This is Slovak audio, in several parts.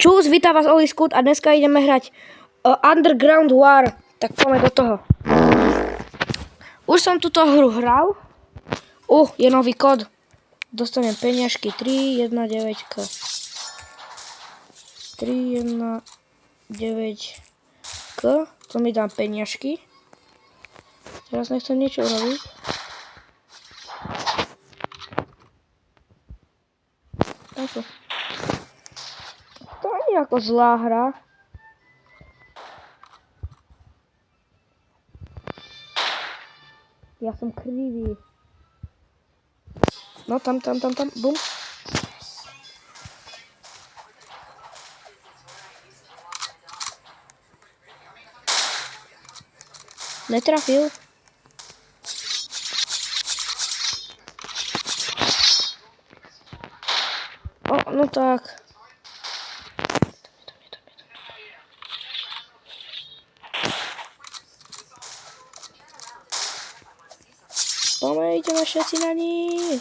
Čus, vítam vás Oli Skut a dneska ideme hrať Underground War. Tak poďme do toho. Už som túto hru hral. Je nový kód. Dostanem peniažky 319K. 319K. To mi dám peniažky. Teraz nechcem niečo robiť. Tam sú. To nie je ako zlá hra. Ja som krivý. No tam, bum. Netrafil. No tak. Poďme, ideme všetci na nich.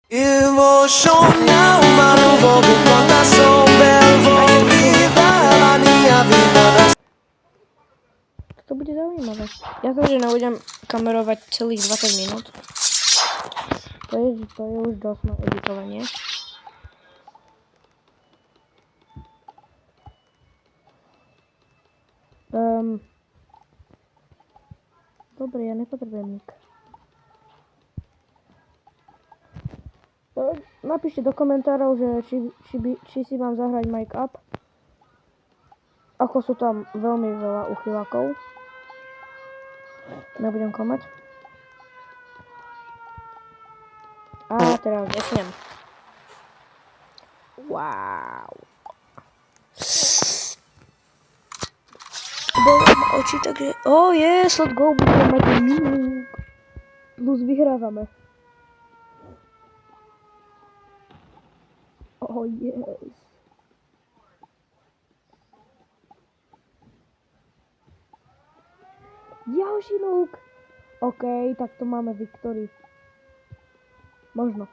Il vos sonhar uma nuvem de plantação Belvo viva la mia vida. To bude zaujímavé. Ja to, že nebudem kamerovať celých 20 minút. To je už dosť na editovanie. Dobre, ja nepotrebujem nik. Napíšte do komentárov, že či si mám zahrať Mic Up. Ako sú tam veľmi veľa uchylákov. Nebudem klamať. A teraz začnem. Wow. Bolí ma oči, takže... yes, let's go, budeme mať minúk. Plus vyhrávame. Yes. Ďalší núk. OK, tak to máme victory. Možno.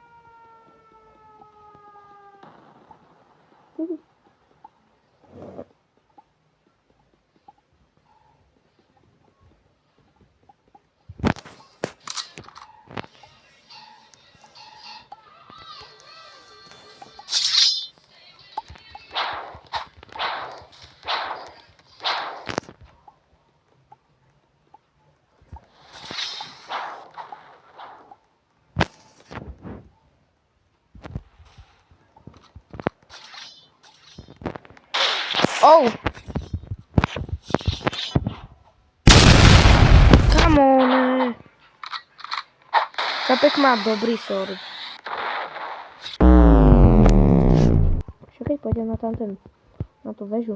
Come on. Kapek má dobrý sword. Všakaj, pôjdem na tamten, na tú väžu.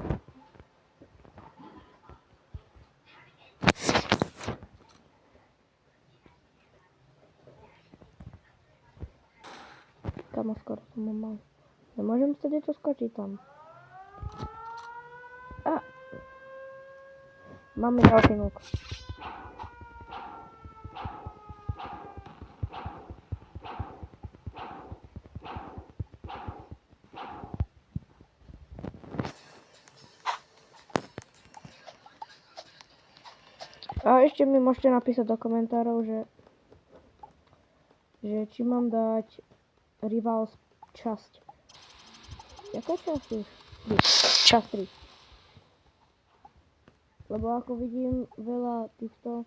Kamo, skoro som ho mal. Nemôžem stade to skočiť tam. Máme ďalší núk. A ešte mi môžete napísať do komentárov, že či mám dať Rivals časť. Jaká časť už? Časť 3. Lebo ako vidím veľa týchto...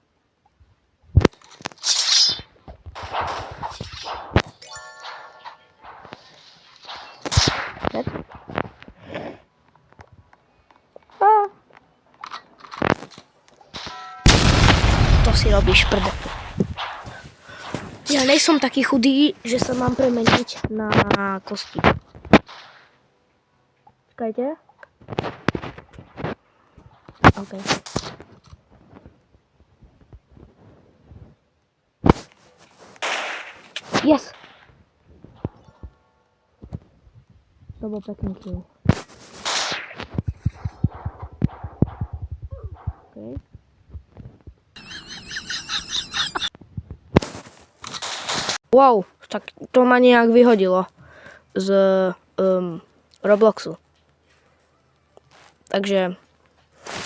To si robíš prde. Ja nejsom taký chudý, že sa mám premeniť na kosti. Čakajte. OK. Yes! To bol pekný kill. Okay. Wow, tak to ma nejak vyhodilo z Robloxu. Takže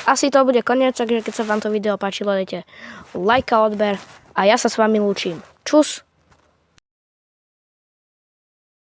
asi to bude koniec, takže keď sa vám to video páčilo, dajte like a odber a ja sa s vami lúčim. Čus!